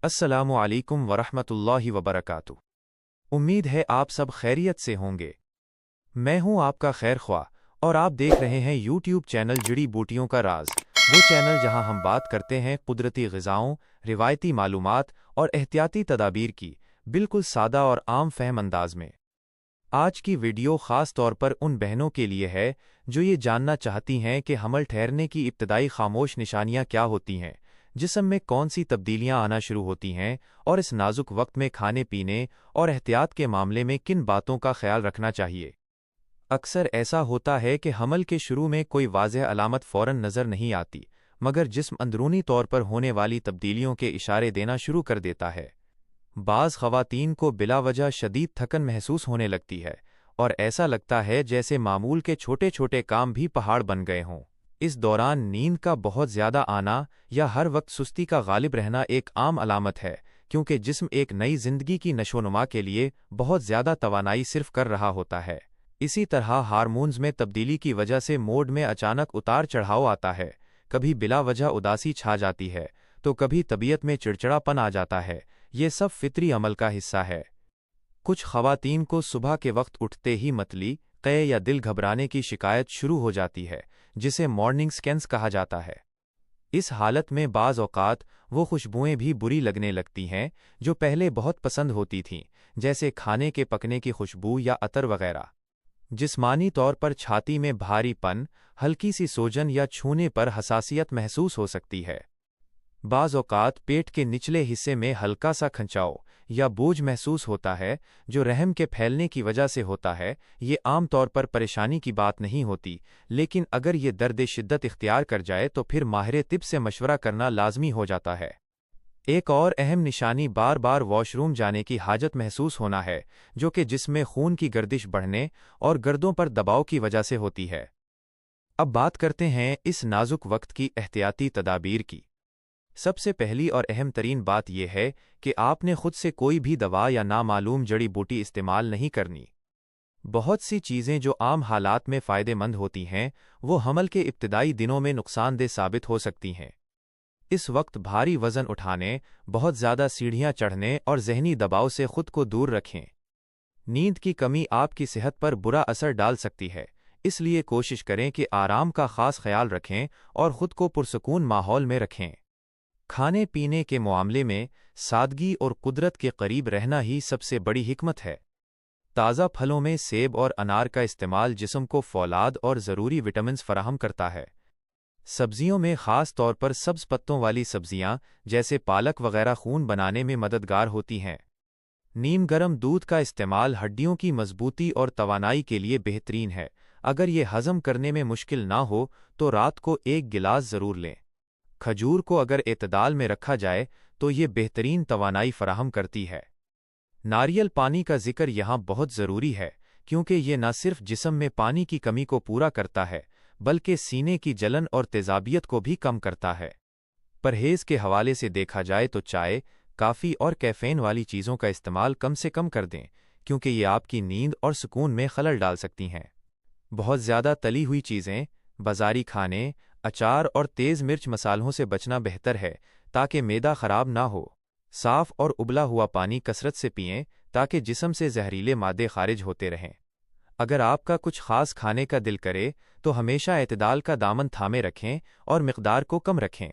अस्सलामु अलैकुम वरहमतुल्लाहि वबरकातुहू। उम्मीद है आप सब खैरियत से होंगे। मैं हूं आपका खैर ख्वाह और आप देख रहे हैं यूट्यूब चैनल जड़ी बूटियों का राज, वो चैनल जहां हम बात करते हैं कुदरती ग़िज़ाओं, रिवायती मालूमात और एहतियाती तदाबीर की, बिल्कुल सादा और आम फहम अंदाज में। आज की वीडियो ख़ास तौर पर उन बहनों के लिए है जो ये जानना चाहती हैं कि हमल ठहरने की इब्तदाई खामोश निशानियां क्या होती हैं, जिस्म में कौन सी तब्दीलियां आना शुरू होती हैं और इस नाजुक वक्त में खाने पीने और एहतियात के मामले में किन बातों का ख्याल रखना चाहिए। अक्सर ऐसा होता है कि हमल के शुरू में कोई वाज़ेह अलामत फ़ौरन नज़र नहीं आती, मगर जिस्म अंदरूनी तौर पर होने वाली तब्दीलियों के इशारे देना शुरू कर देता है। बाज़ ख़वातीन को बिलावजह शदीद थकन महसूस होने लगती है और ऐसा लगता है जैसे मामूल के छोटे छोटे काम भी पहाड़ बन गए हों। इस दौरान नींद का बहुत ज़्यादा आना या हर वक्त सुस्ती का गालिब रहना एक आम अलामत है, क्योंकि जिस्म एक नई ज़िंदगी की नशोनुमा के लिए बहुत ज़्यादा तवानाई सिर्फ कर रहा होता है। इसी तरह हार्मोन्स में तब्दीली की वजह से मूड में अचानक उतार चढ़ाव आता है। कभी बिलावजह उदासी छा जाती है तो कभी तबीयत में चिड़चिड़ापन आ जाता है। ये सब फितरी अमल का हिस्सा है। कुछ ख़वातीन को सुबह के वक्त उठते ही मतली, क़े या दिल घबराने की शिकायत शुरू हो जाती है, जिसे मॉर्निंग स्कैन्स कहा जाता है। इस हालत में बाज़ औक़ात वो खुशबुएं भी बुरी लगने लगती हैं जो पहले बहुत पसंद होती थीं, जैसे खाने के पकने की खुशबू या अतर वगैरह। जिस्मानी तौर पर छाती में भारीपन, हल्की सी सोजन या छूने पर हसासियत महसूस हो सकती है। बाज़ औक़ात पेट के निचले हिस्से में हल्का सा खंचाव या बोझ महसूस होता है जो रहम के फैलने की वजह से होता है। ये आम तौर पर परेशानी की बात नहीं होती, लेकिन अगर ये दर्द शिद्दत इख्तियार कर जाए तो फिर माहिर तिब से मशवरा करना लाजमी हो जाता है। एक और अहम निशानी बार बार वॉशरूम जाने की हाजत महसूस होना है, जो कि जिस्म में खून की गर्दिश बढ़ने और गर्दों पर दबाव की वजह से होती है। अब बात करते हैं इस नाजुक वक्त की एहतियाती तदाबीर की। सबसे पहली और अहम तरीन बात यह है कि आपने खुद से कोई भी दवा या नामालूम जड़ी बूटी इस्तेमाल नहीं करनी। बहुत सी चीज़ें जो आम हालात में फ़ायदेमंद होती हैं, वो हमल के इब्तदाई दिनों में नुकसानदेह साबित हो सकती हैं। इस वक्त भारी वज़न उठाने, बहुत ज़्यादा सीढ़ियाँ चढ़ने और ज़हनी दबाव से खुद को दूर रखें। नींद की कमी आपकी सेहत पर बुरा असर डाल सकती है, इसलिए कोशिश करें कि आराम का ख़ास ख्याल रखें और ख़ुद को पुरसकून माहौल में रखें। खाने पीने के मामले में सादगी और कुदरत के करीब रहना ही सबसे बड़ी हिकमत है। ताज़ा फलों में सेब और अनार का इस्तेमाल जिस्म को फौलाद और ज़रूरी विटामिन्स फराहम करता है। सब्जियों में ख़ास तौर पर सब्ज़ पत्तों वाली सब्जियां जैसे पालक वगैरह खून बनाने में मददगार होती हैं। नीम गर्म दूध का इस्तेमाल हड्डियों की मजबूती और तवानाई के लिए बेहतरीन है। अगर ये हज़म करने में मुश्किल ना हो तो रात को एक गिलास ज़रूर लें। खजूर को अगर एतदाल में रखा जाए तो ये बेहतरीन तवानाई फराहम करती है। नारियल पानी का जिक्र यहाँ बहुत ज़रूरी है, क्योंकि ये न सिर्फ जिस्म में पानी की कमी को पूरा करता है, बल्कि सीने की जलन और तेज़ाबियत को भी कम करता है। परहेज़ के हवाले से देखा जाए तो चाय, काफ़ी और कैफ़ीन वाली चीज़ों का इस्तेमाल कम से कम कर दें, क्योंकि ये आपकी नींद और सुकून में खलल डाल सकती हैं। बहुत ज़्यादा तली हुई चीज़ें, बाज़ारी खाने, अचार और तेज़ मिर्च मसालों से बचना बेहतर है, ताकि मैदा ख़राब ना हो। साफ़ और उबला हुआ पानी कसरत से पिएं ताकि जिस्म से जहरीले मादे खारिज होते रहें। अगर आपका कुछ ख़ास खाने का दिल करे तो हमेशा एतदाल का दामन थामे रखें और मिक़दार को कम रखें।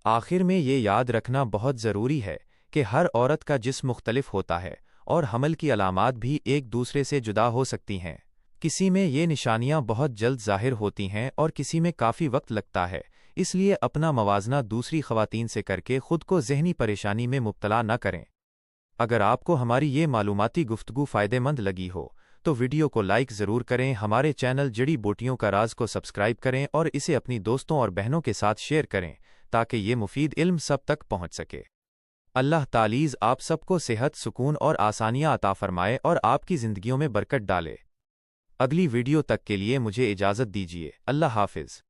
आखिर में ये याद रखना बहुत ज़रूरी है कि हर औरत का जिस्म मुख्तलिफ होता है और हमल की अलामात भी एक दूसरे से जुदा हो सकती हैं। किसी में ये निशानियां बहुत जल्द ज़ाहिर होती हैं और किसी में काफ़ी वक्त लगता है, इसलिए अपना मवाजना दूसरी ख़वातीन से करके ख़ुद को ज़हनी परेशानी में मुब्तला न करें। अगर आपको हमारी ये मालूमाती गुफ्तगू फ़ायदेमंद लगी हो तो वीडियो को लाइक ज़रूर करें, हमारे चैनल जड़ी बूटियों का राज को सब्सक्राइब करें और इसे अपनी दोस्तों और बहनों के साथ शेयर करें ताकि ये मुफीद इल्म सब तक पहुँच सके। अल्लाह तालीज़ आप सबको सेहत, सुकून और आसानियाँ अता फ़रमाए और आपकी ज़िंदगियों में बरकत डाले। अगली वीडियो तक के लिए मुझे इजाज़त दीजिए। अल्लाह हाफ़िज़।